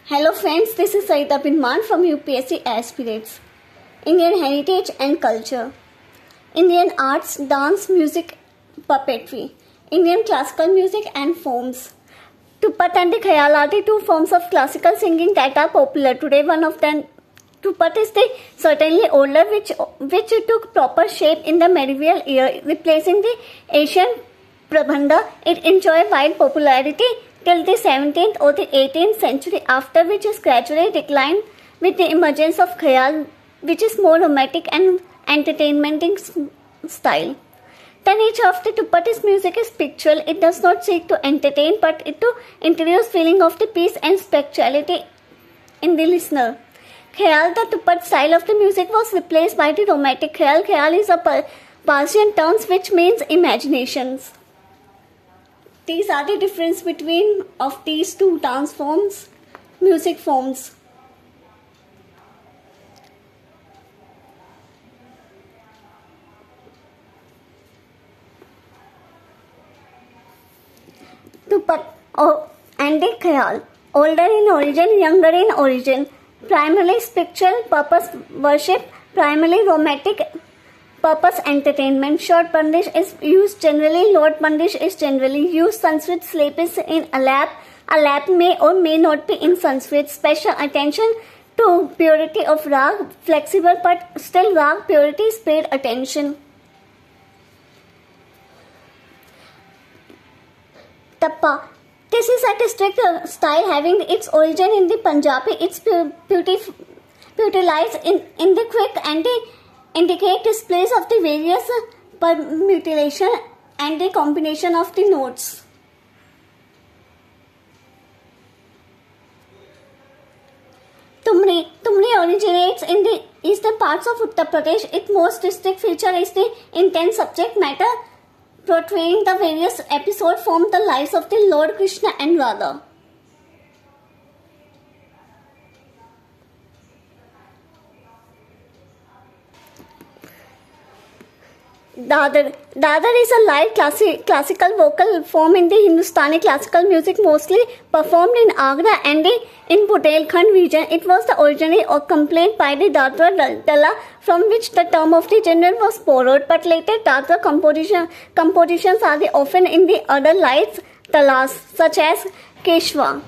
Hello friends, this is Saida Binman from UPSC Aspirates. Indian Heritage and Culture. Indian Arts, Dance, Music, Puppetry. Indian Classical Music and Forms. Tupat and the Khayal are the two forms of classical singing that are popular today. One of them, Tupat, is the certainly older, which took proper shape in the medieval era, replacing the Asian Prabandha. It enjoyed wide popularity till the 17th or the 18th century, after which is gradually declined with the emergence of Khayal, which is more romantic and entertaining style. The nature of the Tupat's music is spiritual. It does not seek to entertain, but it to introduce feeling of the peace and spirituality in the listener. Khayal, the Tupat style of the music, was replaced by the romantic Khayal. Khayal is a Persian term which means imaginations. These are the difference between of these two dance forms, music forms. Tupat and the Khayal, older in origin, younger in origin, primarily spiritual purpose worship, primarily romantic purpose entertainment. Short bandish is used generally. Lord bandish is generally used. Sanskrit slip is in alap. Alap may or may not be in Sanskrit. Special attention to purity of rag. Flexible but still rag purity is paid attention. Tappa. This is a district style having its origin in the Punjabi. It's utilized in the quick and the indicate displays of the various permutation and the combination of the notes. Tumri originates in the eastern parts of Uttar Pradesh. Its most distinct feature is the intense subject matter portraying the various episodes from the lives of the Lord Krishna and Radha. Dadar is a light classical vocal form in the Hindustani classical music, mostly performed in Agra and in Bundelkhand region. It was the originally complained by the Dadra Dala, from which the term of the genre was borrowed, but later Dadra compositions are often in the other light talas, such as Keshwa.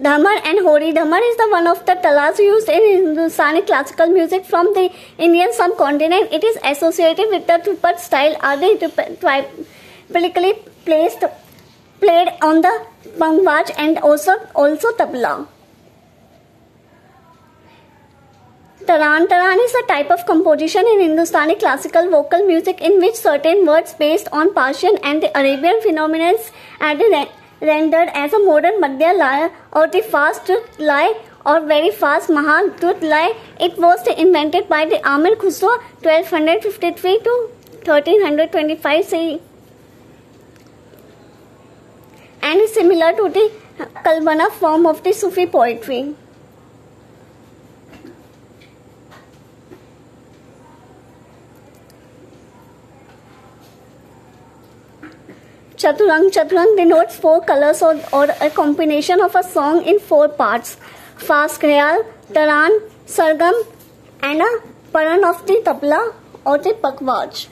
Dhamar and Hori. Dhamar is the one of the talas used in Hindustani classical music from the Indian subcontinent. It is associated with the Tupat style. Are they typically played on the bangwaj and also tabla. Taran is a type of composition in Hindustani classical vocal music in which certain words based on Persian and the Arabian phenomena are rendered as a modern Madhya Laya or the fast truth lie or very fast Mahan truth lie. It was invented by the Amir Khusro 1253 to 1325 CE and is similar to the Kalbana form of the Sufi poetry. Chaturang denotes four colors or a combination of a song in four parts. Fast Khayal, Taran, Sargam and a Paran of the tabla or the Pakwaj.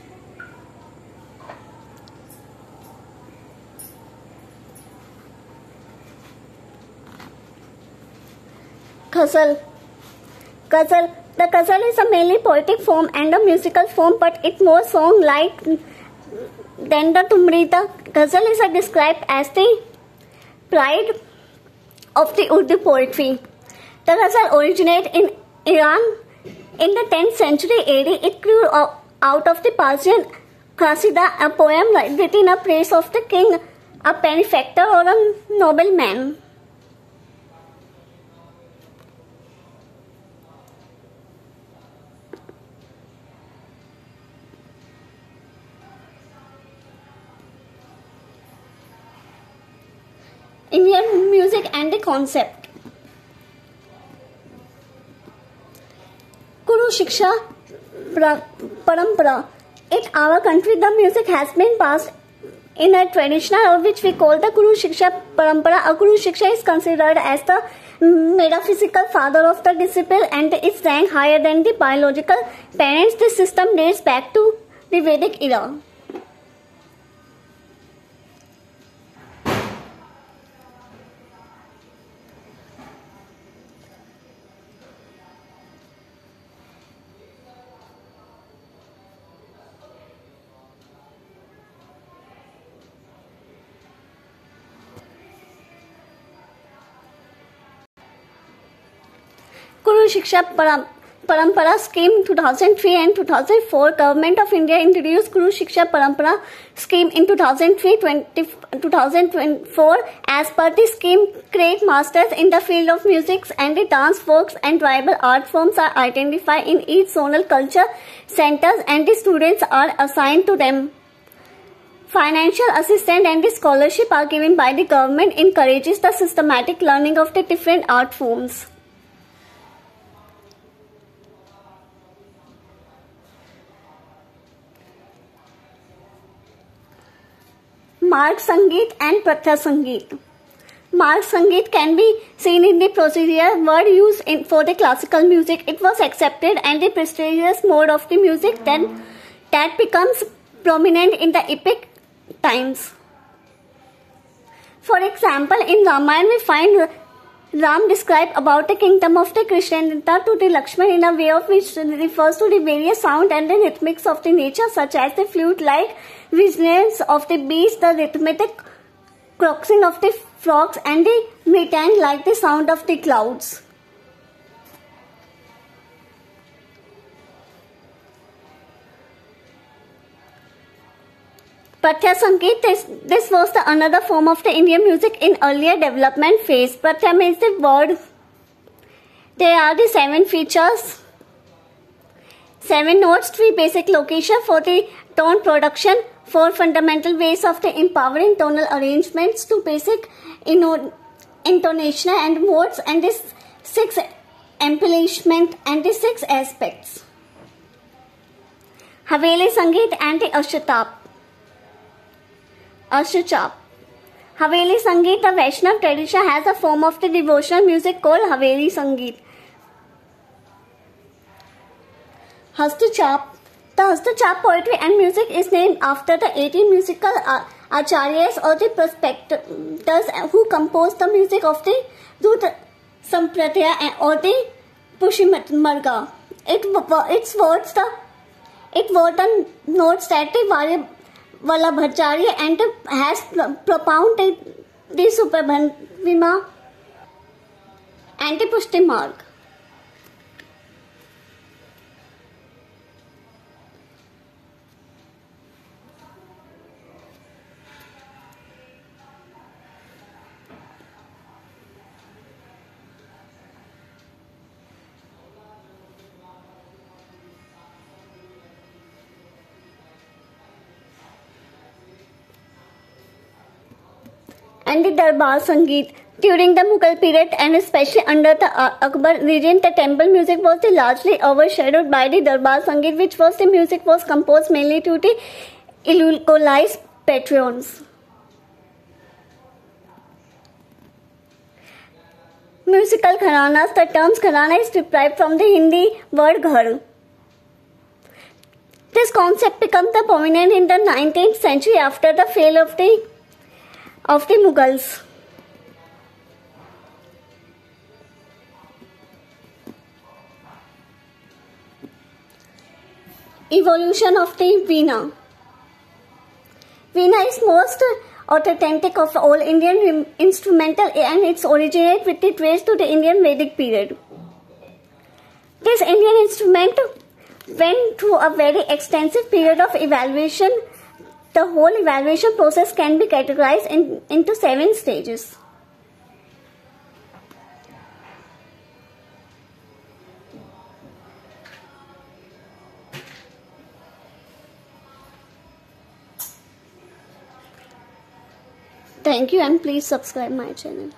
Ghazal. The ghazal is a mainly poetic form and a musical form, but it's more song-like than the Tumri. The ghazal is described as the pride of the Urdu poetry. The ghazal originated in Iran in the 10th century AD. It grew out of the Persian qasida, a poem written in praise of the king, a benefactor or a nobleman. Indian music and the concept. Guru Shiksha Parampara. In our country, the music has been passed in a traditional which we call the Guru Shiksha Parampara. A Guru Shiksha is considered as the metaphysical father of the disciple and is ranked higher than the biological parents. This system dates back to the Vedic era. Guru Shiksha Parampara scheme 2003 and 2004. Government of India introduced Guru Shiksha Parampara scheme in 2003-2004. As per the scheme, great masters in the field of music and the dance, folks and tribal art forms are identified in each zonal culture centers and the students are assigned to them. Financial assistance and the scholarship are given by the government, encourages the systematic learning of the different art forms. Marg Sangeet and Pratya Sangeet. Marg Sangeet can be seen in the procedure word used for the classical music. It was accepted and the prestigious mode of the music that becomes prominent in the epic times. For example, in Ramayana we find Ram described about the kingdom of the Krishnalita to the Lakshman in a way of which refers to the various sound and the rhythmics of the nature, such as the flute-like resonance of the bees, the rhythmic croaking of the frogs, and the mritan like the sound of the clouds. Pratya Sangeet, this was the another form of the Indian music in earlier development phase. Pratya means the word. There are the 7 features, 7 notes, 3 basic locations for the tone production, 4 fundamental ways of the empowering tonal arrangements, 2 basic intonation and modes, and this 6 embellishment and the 6 aspects. Haveli Sangeet and the Ashtatap. Haveli Sangeet, the Vaishnav tradition, has a form of the devotional music called Haveli Sangeet. Hastachap. The Hastachap poetry and music is named after the 18 musical acharyas or the prospectors who composed the music of the Dut Sampradaya or the Pushimarga. It was the notes that the Vallabhacharya and has propounded the Suprabhavima and the Pushtimarg. And the Darbar Sangeet. During the Mughal period and especially under the Akbar regime, the temple music was largely overshadowed by the Darbar Sangeet, which was the music was composed mainly to the illegalized patrons. Musical gharanas. The term gharana is derived from the Hindi word ghar. This concept became prominent in the 19th century after the fall of the Mughals. Evolution of the Veena. Veena is most authentic of all Indian instrumental and its originates with the trace to the Indian Vedic period. This Indian instrument went through a very extensive period of evaluation. The whole evaluation process can be categorized into 7 stages. Thank you and please subscribe my channel.